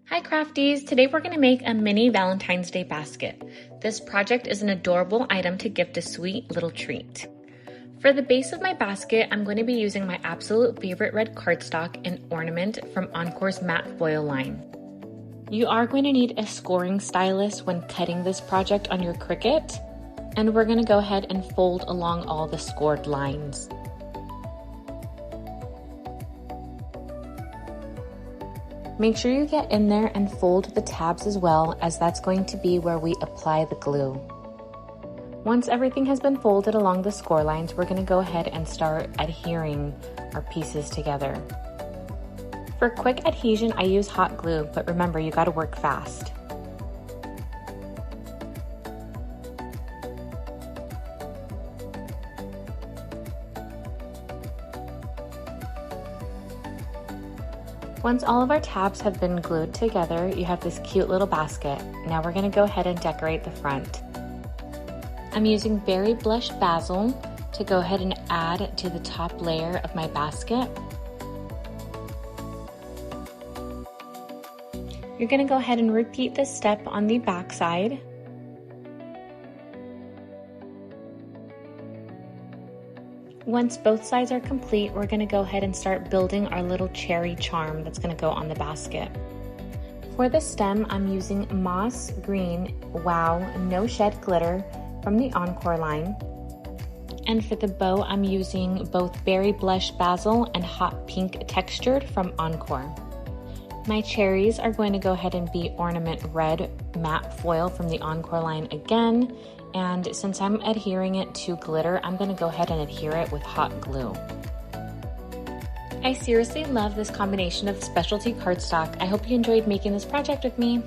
Hi crafties! Today we're going to make a mini Valentine's Day basket. This project is an adorable item to gift a sweet little treat. For the base of my basket, I'm going to be using my absolute favorite red cardstock and ornament from Encore's matte foil line. You are going to need a scoring stylus when cutting this project on your Cricut, and we're going to go ahead and fold along all the scored lines. Make sure you get in there and fold the tabs as well, as that's going to be where we apply the glue. Once everything has been folded along the score lines, we're going to go ahead and start adhering our pieces together. For quick adhesion, I use hot glue, but remember, you got to work fast. Once all of our tabs have been glued together, you have this cute little basket. Now we're going to go ahead and decorate the front. I'm using berry blush basil to go ahead and add to the top layer of my basket. You're going to go ahead and repeat this step on the back side. Once both sides are complete, we're going to go ahead and start building our little cherry charm that's going to go on the basket. For the stem, I'm using Moss Green Wow No Shed Glitter from the Encore line. And for the bow, I'm using both Berry Blush Basil and Hot Pink Textured from Encore. My cherries are going to go ahead and be Ornament Red Matte Foil from the Encore line again. And since I'm adhering it to glitter, I'm going to go ahead and adhere it with hot glue. I seriously love this combination of specialty cardstock. I hope you enjoyed making this project with me.